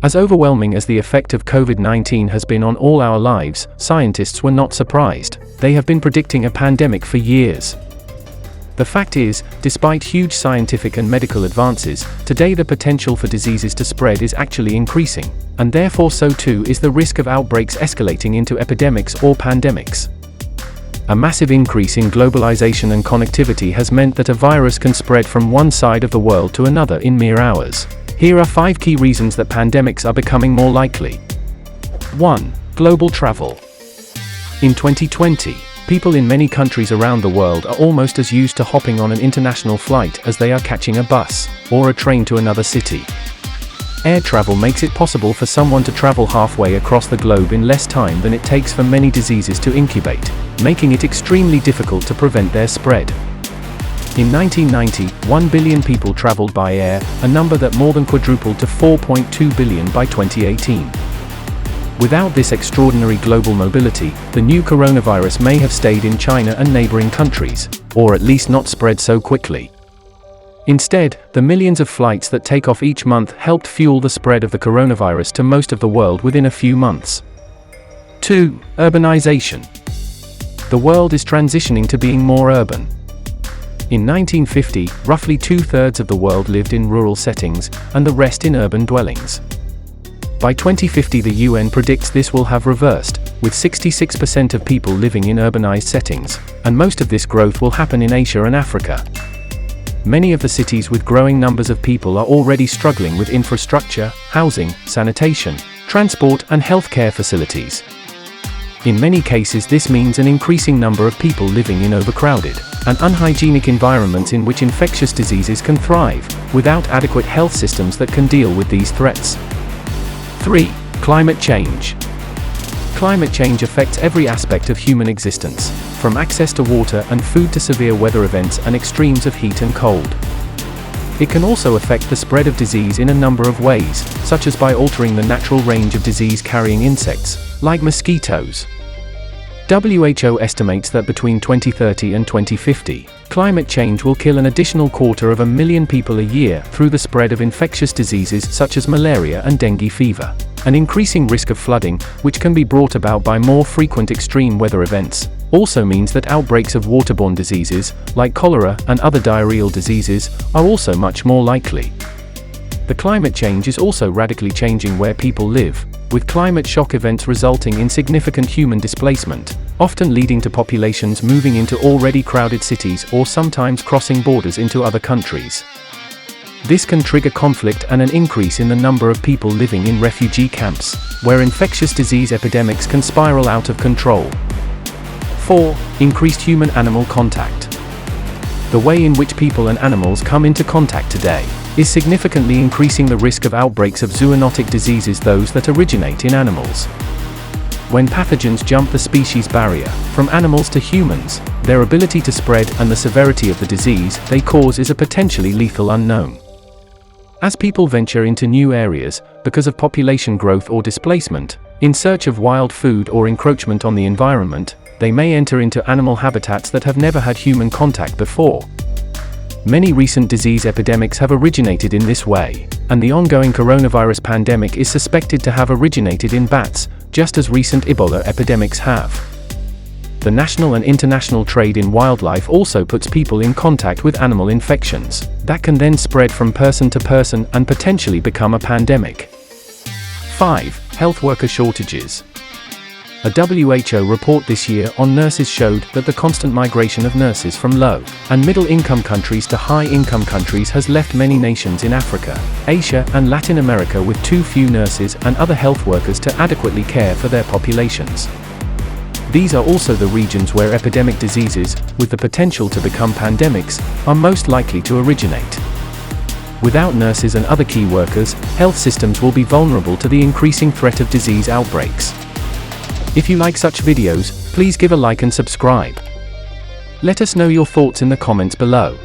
As overwhelming as the effect of COVID-19 has been on all our lives, scientists were not surprised. They have been predicting a pandemic for years. The fact is, despite huge scientific and medical advances, today the potential for diseases to spread is actually increasing, and therefore so too is the risk of outbreaks escalating into epidemics or pandemics. A massive increase in globalization and connectivity has meant that a virus can spread from one side of the world to another in mere hours. Here are 5 key reasons that pandemics are becoming more likely. 1. Global travel. In 2020, people in many countries around the world are almost as used to hopping on an international flight as they are catching a bus or a train to another city. Air travel makes it possible for someone to travel halfway across the globe in less time than it takes for many diseases to incubate, making it extremely difficult to prevent their spread. In 1990, 1 billion people traveled by air, a number that more than quadrupled to 4.2 billion by 2018. Without this extraordinary global mobility, the new coronavirus may have stayed in China and neighboring countries, or at least not spread so quickly. Instead, the millions of flights that take off each month helped fuel the spread of the coronavirus to most of the world within a few months. 2. Urbanization. The world is transitioning to being more urban. In 1950, roughly 2/3 of the world lived in rural settings, and the rest in urban dwellings. By 2050, the UN predicts this will have reversed, with 66% of people living in urbanized settings, and most of this growth will happen in Asia and Africa. Many of the cities with growing numbers of people are already struggling with infrastructure, housing, sanitation, transport, and healthcare facilities. In many cases, this means an increasing number of people living in overcrowded and unhygienic environments in which infectious diseases can thrive, without adequate health systems that can deal with these threats. 3. Climate change. Climate change affects every aspect of human existence, from access to water and food to severe weather events and extremes of heat and cold. It can also affect the spread of disease in a number of ways, such as by altering the natural range of disease-carrying insects, like mosquitoes. WHO estimates that between 2030 and 2050, climate change will kill an additional 250,000 people a year through the spread of infectious diseases such as malaria and dengue fever. An increasing risk of flooding, which can be brought about by more frequent extreme weather events, also means that outbreaks of waterborne diseases, like cholera and other diarrheal diseases, are also much more likely. The climate change is also radically changing where people live, with climate shock events resulting in significant human displacement, often leading to populations moving into already crowded cities or sometimes crossing borders into other countries. This can trigger conflict and an increase in the number of people living in refugee camps, where infectious disease epidemics can spiral out of control. 4. Increased human-animal contact. The way in which people and animals come into contact today is significantly increasing the risk of outbreaks of zoonotic diseases, those that originate in animals. When pathogens jump the species barrier, from animals to humans, their ability to spread and the severity of the disease they cause is a potentially lethal unknown. As people venture into new areas, because of population growth or displacement, in search of wild food or encroachment on the environment, they may enter into animal habitats that have never had human contact before. Many recent disease epidemics have originated in this way, and the ongoing coronavirus pandemic is suspected to have originated in bats, just as recent Ebola epidemics have. The national and international trade in wildlife also puts people in contact with animal infections, that can then spread from person to person and potentially become a pandemic. 5. Health worker shortages. A WHO report this year on nurses showed that the constant migration of nurses from low and middle-income countries to high-income countries has left many nations in Africa, Asia, and Latin America with too few nurses and other health workers to adequately care for their populations. These are also the regions where epidemic diseases, with the potential to become pandemics, are most likely to originate. Without nurses and other key workers, health systems will be vulnerable to the increasing threat of disease outbreaks. If you like such videos, please give a like and subscribe. Let us know your thoughts in the comments below.